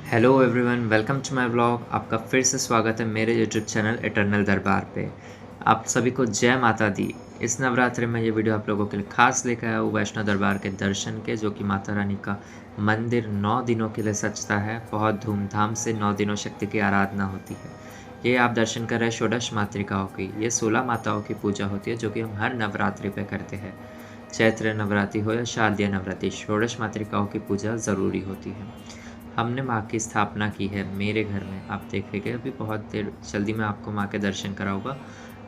Hello everyone, welcome to my blog. आपका फिर से स्वागत है मेरे यूट्यूब चैनल इटर्नल दरबार पे। आप सभी को जय माता दी। इस नवरात्रि में ये वीडियो आप लोगों के लिए खास लेकर आया हूँ वैष्णो दरबार के दर्शन के, जो कि माता रानी का मंदिर 9 दिनों के लिए सजता है। बहुत धूमधाम से 9 दिनों शक्ति की आराधना होती है। ये आप दर्शन कर रहे हैं षोडश मातृकाओं की। ये 16 माताओं की पूजा होती है, जो कि हम हर नवरात्रि पे करते हैं। चैत्र नवरात्रि हो या शारदीय नवरात्रि, षोडश मातृकाओं की पूजा ज़रूरी होती है। हमने माँ की स्थापना की है मेरे घर में। आप देखेंगे अभी बहुत देर जल्दी मैं आपको माँ के दर्शन कराऊँगा।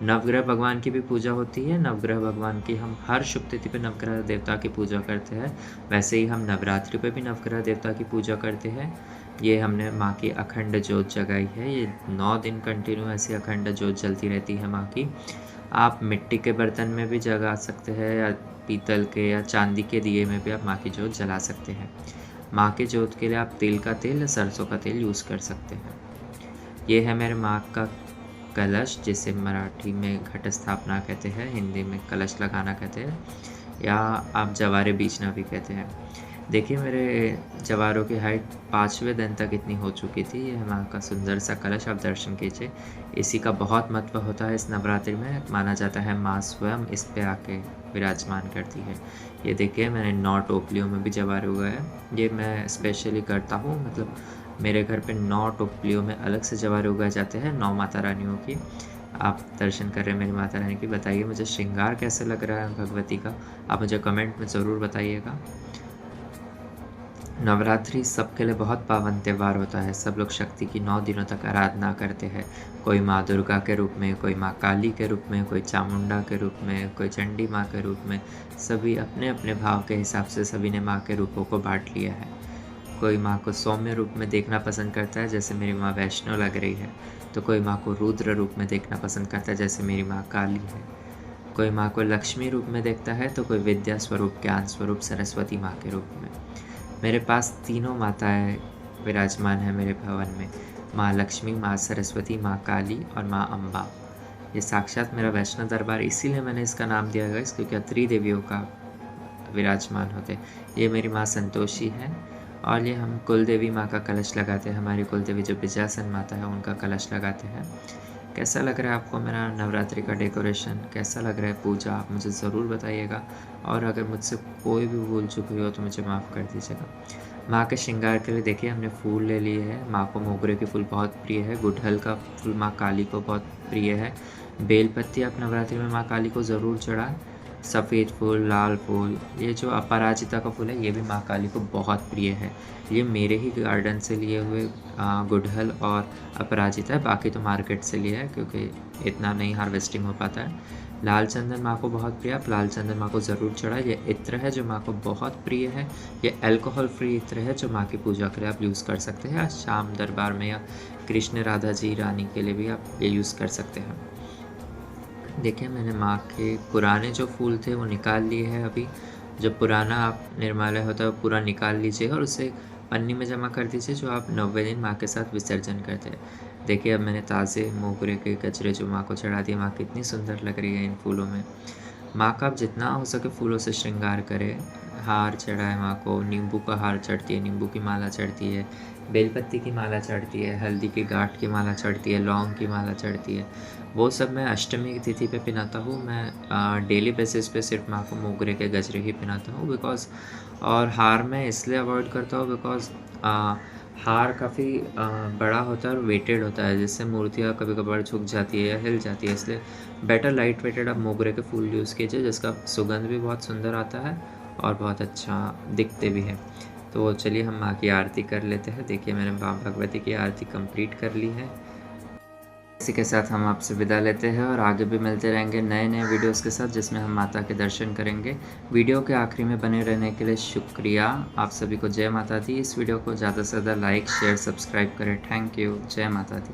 नवग्रह भगवान की भी पूजा होती है। नवग्रह भगवान की हम हर शुभ तिथि पे नवग्रह देवता की पूजा करते हैं। वैसे ही हम नवरात्रि पे भी नवग्रह देवता की पूजा करते हैं। ये हमने माँ की अखंड ज्योत जगाई है। ये 9 दिन कंटिन्यू ऐसी अखंड ज्योत जलती रहती है माँ की। आप मिट्टी के बर्तन में भी जगा सकते हैं या पीतल के या चांदी के दिए में भी आप माँ की ज्योत जला सकते हैं। माँ के ज्योत के लिए आप तिल का तेल या सरसों का तेल यूज़ कर सकते हैं। ये है मेरे माँ का कलश, जिसे मराठी में घट स्थापना कहते हैं, हिंदी में कलश लगाना कहते हैं, या आप जवारे बीजना भी कहते हैं। देखिए मेरे जवारों की हाइट 5वें दिन तक इतनी हो चुकी थी। ये माँ का सुंदर सा कलश, आप दर्शन कीजिए। इसी का बहुत महत्व होता है इस नवरात्रि में। माना जाता है माँ स्वयं इस पे आके विराजमान करती है। ये देखिए मैंने 9 टोपलियों में भी जवारे उगाए हैं। ये मैं स्पेशली करता हूँ, मतलब मेरे घर पे 9 टोपलियों में अलग से जवारे उगाए जाते हैं 9 माता रानियों की। आप दर्शन कर रहे हैं मेरी माता रानी की। बताइए मुझे श्रृंगार कैसे लग रहा है भगवती का, आप मुझे कमेंट में ज़रूर बताइएगा। नवरात्रि सबके लिए बहुत पावन त्यौहार होता है। सब लोग शक्ति की 9 दिनों तक आराधना करते हैं। कोई माँ दुर्गा के रूप में, कोई माँ काली के रूप में, कोई चामुंडा के रूप में, कोई चंडी माँ के रूप में। सभी अपने अपने भाव के हिसाब से सभी ने माँ के रूपों को बांट लिया है। कोई माँ को सौम्य रूप में देखना पसंद करता है, जैसे मेरी माँ वैष्णो लग रही है। तो कोई माँ को रुद्र रूप में देखना पसंद करता है, जैसे मेरी माँ काली है। कोई माँ को लक्ष्मी रूप में देखता है, तो कोई विद्या स्वरूप, ज्ञान स्वरूप सरस्वती माँ के रूप में। मेरे पास तीनों माताएं विराजमान हैं मेरे भवन में। माँ लक्ष्मी, माँ सरस्वती, माँ काली और माँ अम्बा। ये साक्षात मेरा वैष्णो दरबार, इसीलिए मैंने इसका नाम दिया गया क्योंकि त्रिदेवियों का विराजमान होते। ये मेरी माँ संतोषी है और ये हम कुलदेवी माँ का कलश लगाते हैं। हमारी कुलदेवी जो बिजासन माता है उनका कलश लगाते हैं। कैसा लग रहा है आपको मेरा नवरात्रि का डेकोरेशन, कैसा लग रहा है पूजा, आप मुझे ज़रूर बताइएगा। और अगर मुझसे कोई भी भूल चूक हुई हो तो मुझे माफ़ कर दीजिएगा। माँ के श्रृंगार के लिए देखिए हमने फूल ले लिए हैं। माँ को मोगरे के फूल बहुत प्रिय है। गुड़हल का फूल माँ काली को बहुत प्रिय है। बेलपत्ती आप नवरात्रि में माँ काली को ज़रूर चढ़ाएं। सफ़ेद फूल, लाल फूल, ये जो अपराजिता का फूल है ये भी माँ काली को बहुत प्रिय है। ये मेरे ही गार्डन से लिए हुए गुड़हल और अपराजिता है, बाकी तो मार्केट से लिया है क्योंकि इतना नहीं हार्वेस्टिंग हो पाता है। लाल चंदन माँ को बहुत प्रिय है, आप लाल चंदन माँ को ज़रूर चढ़ाएं। ये इत्र है जो माँ को बहुत प्रिय है। ये अल्कोहल फ्री इत्र है जो माँ की पूजा के लिए आप यूज़ कर सकते हैं। शाम दरबार में या कृष्ण राधा जी रानी के लिए भी आप ये यूज़ कर सकते हैं। देखिए मैंने माँ के पुराने जो फूल थे वो निकाल लिए हैं अभी। जो पुराना आप निर्माल्य होता है वो पूरा निकाल लीजिए और उसे पन्नी में जमा कर दीजिए, जो आप 9वें दिन माँ के साथ विसर्जन करते हैं। देखिए अब मैंने ताज़े मोगरे के गजरे जो माँ को चढ़ा दिए। माँ कितनी सुंदर लग रही है इन फूलों में। माँ का आप जितना हो सके फूलों से श्रृंगार करें। हार चढ़ाए माँ को, नींबू का हार चढ़ती है, नींबू की माला चढ़ती है, बेलपत्ती की माला चढ़ती है, हल्दी की गांठ की माला चढ़ती है, लौंग की माला चढ़ती है। वो सब मैं अष्टमी की तिथि पे पहनाता हूँ। मैं डेली बेसिस पे सिर्फ माँ को मोगरे के गजरे ही पहनाता हूँ बिकॉज़, और हार मैं इसलिए अवॉइड करता हूँ बिकॉज़ हार काफ़ी बड़ा होता है और वेटेड होता है, जिससे मूर्तियाँ कभी-कभार झुक जाती है या हिल जाती है। इसलिए बेटर लाइट वेटेड आप मोगरे के फूल यूज़ कीजिए, जिसका सुगंध भी बहुत सुंदर आता है और बहुत अच्छा दिखते भी हैं। तो चलिए हम माँ की आरती कर लेते हैं। देखिए मैंने माँ भगवती की आरती कंप्लीट कर ली है। इसी के साथ हम आपसे विदा लेते हैं और आगे भी मिलते रहेंगे नए-नए वीडियोज़ के साथ, जिसमें हम माता के दर्शन करेंगे। वीडियो के आखिरी में बने रहने के लिए शुक्रिया। आप सभी को जय माता दी। इस वीडियो को ज़्यादा से ज़्यादा लाइक, शेयर, सब्सक्राइब करें। Thank you. जय माता दी।